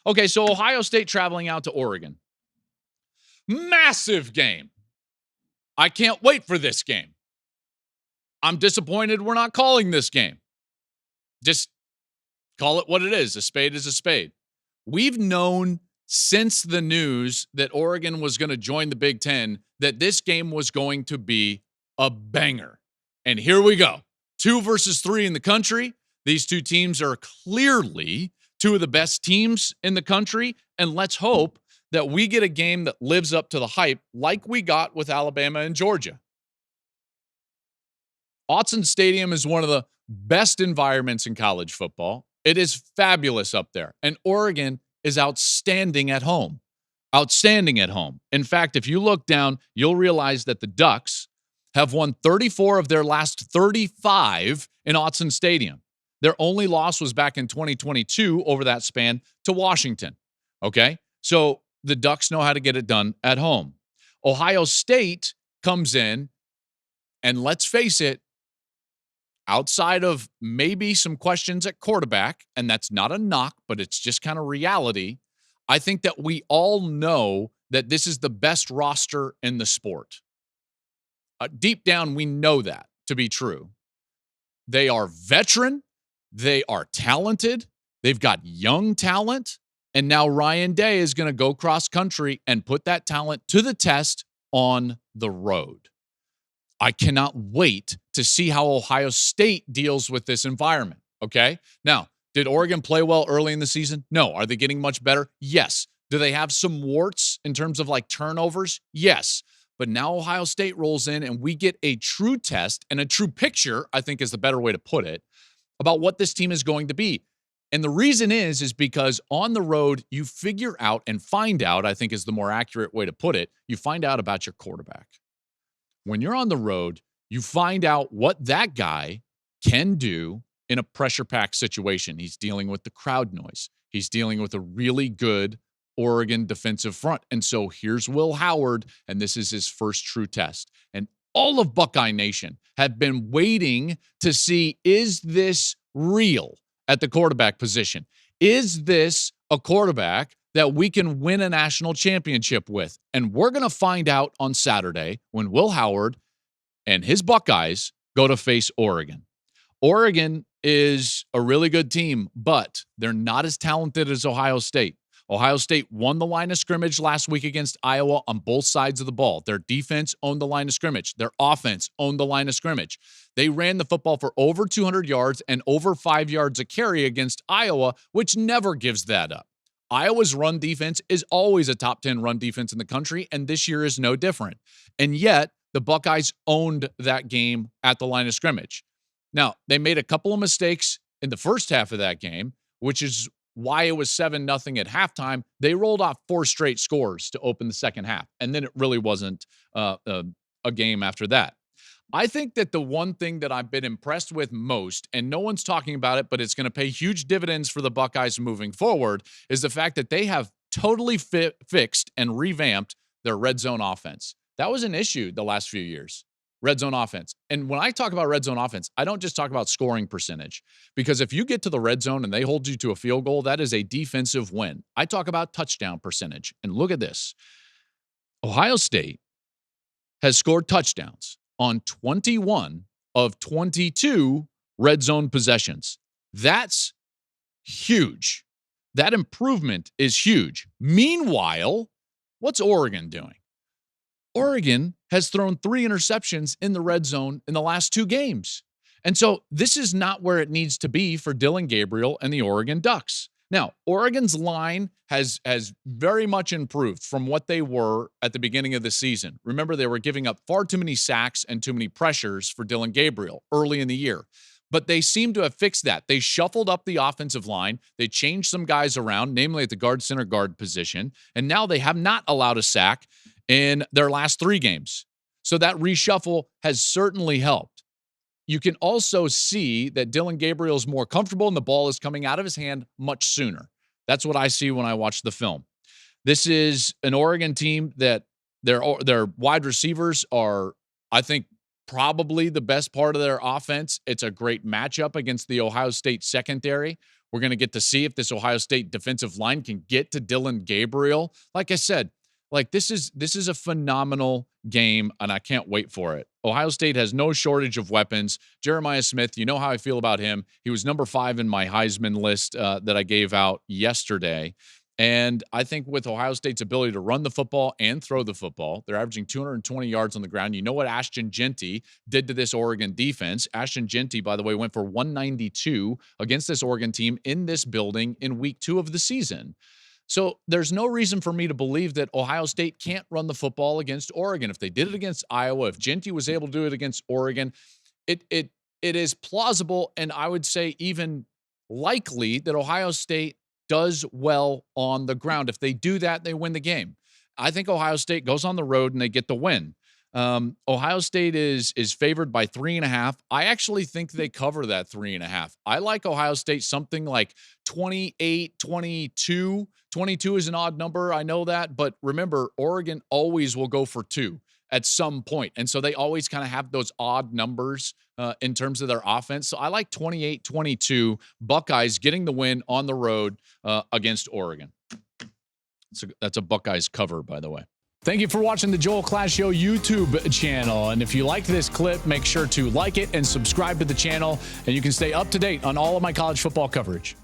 Okay, so Ohio State traveling out to Oregon. Massive game. I can't wait for this game. I'm disappointed we're not calling this game. Just call it what it is. A spade is a spade. We've known since the news that Oregon was going to join the Big Ten that this game was going to be a banger. And here we go. 2 versus 3 in the country. These two teams are clearly two of the best teams in the country. And let's hope that we get a game that lives up to the hype like we got with Alabama and Georgia. Autzen Stadium is one of the best environments in college football. It is fabulous up there. And Oregon is outstanding at home. Outstanding at home. In fact, if you look down, you'll realize that the Ducks have won 34 of their last 35 in Autzen Stadium. Their only loss was back in 2022 over that span to Washington. Okay? So the Ducks know how to get it done at home. Ohio State comes in, and let's face it, outside of maybe some questions at quarterback, and that's not a knock, but it's just kind of reality, I think that we all know that this is the best roster in the sport. Deep down, we know that to be true. They are veteran. They are talented. They've got young talent. And now Ryan Day is going to go cross country and put that talent to the test on the road. I cannot wait to see how Ohio State deals with this environment, okay? Now, did Oregon play well early in the season? No. Are they getting much better? Yes. Do they have some warts in terms of like turnovers? Yes. But now Ohio State rolls in and we get a true test and a true picture, I think is the better way to put it, about what this team is going to be. And the reason is because on the road, you figure out and find out, I think is the more accurate way to put it, you find out about your quarterback. When you're on the road, you find out what that guy can do in a pressure-packed situation. He's dealing with the crowd noise. He's dealing with a really good Oregon defensive front. And so here's Will Howard, and this is his first true test. And all of Buckeye Nation have been waiting to see, is this real at the quarterback position? Is this a quarterback that we can win a national championship with? And we're going to find out on Saturday when Will Howard and his Buckeyes go to face Oregon. Oregon is a really good team, but they're not as talented as Ohio State. Ohio State won the line of scrimmage last week against Iowa on both sides of the ball. Their defense owned the line of scrimmage. Their offense owned the line of scrimmage. They ran the football for over 200 yards and over 5 yards a carry against Iowa, which never gives that up. Iowa's run defense is always a top 10 run defense in the country, and this year is no different. And yet, the Buckeyes owned that game at the line of scrimmage. Now, they made a couple of mistakes in the first half of that game, which is why it was 7-0 at halftime. They rolled off 4 straight scores to open the second half, and then it really wasn't a game after that. I think that the one thing that I've been impressed with most, and no one's talking about it, but it's going to pay huge dividends for the Buckeyes moving forward, is the fact that they have totally fixed and revamped their red zone offense. That was an issue the last few years. Red zone offense. And when I talk about red zone offense, I don't just talk about scoring percentage, because if you get to the red zone and they hold you to a field goal, that is a defensive win. I talk about touchdown percentage. And look at this. Ohio State has scored touchdowns on 21 of 22 red zone possessions. That's huge. That improvement is huge. Meanwhile, what's Oregon doing? Oregon has thrown 3 interceptions in the red zone in the last 2 games. And so this is not where it needs to be for Dillon Gabriel and the Oregon Ducks. Now, Oregon's line has very much improved from what they were at the beginning of the season. Remember, they were giving up far too many sacks and too many pressures for Dillon Gabriel early in the year. But they seem to have fixed that. They shuffled up the offensive line. They changed some guys around, namely at the guard center guard position. And now they have not allowed a sack in their last 3 games. So that reshuffle has certainly helped. You can also see that Dillon Gabriel is more comfortable and the ball is coming out of his hand much sooner. That's what I see when I watch the film. This is an Oregon team that their wide receivers are, I think, probably the best part of their offense. It's a great matchup against the Ohio State secondary, We're going to get to see if this Ohio State defensive line can get to Dylan Gabriel. Like I said, like this is a phenomenal game, and I can't wait for it. Ohio State has no shortage of weapons. Jeremiah Smith, you know how I feel about him. He was number 5 in my Heisman list that I gave out yesterday. And I think with Ohio State's ability to run the football and throw the football, they're averaging 220 yards on the ground. You know what Ashton Jeanty did to this Oregon defense. Ashton Jeanty, by the way, went for 192 against this Oregon team in this building in week 2 of the season. So there's no reason for me to believe that Ohio State can't run the football against Oregon. If they did it against Iowa, if Jeanty was able to do it against Oregon, it is plausible, and I would say even likely, that Ohio State does well on the ground. If they do that, they win the game. I think Ohio State goes on the road and they get the win. Ohio State is favored by 3.5. I actually think they cover that 3.5. I like Ohio State something like 28, 22. 22 is an odd number. I know that, but remember, Oregon always will go for 2 at some point. And so they always kind of have those odd numbers in terms of their offense. So I like 28-22 Buckeyes getting the win on the road against Oregon. So that's a Buckeyes cover, by the way. Thank you for watching the Joel Klatt Show YouTube channel. And if you liked this clip, make sure to like it and subscribe to the channel, and you can stay up to date on all of my college football coverage.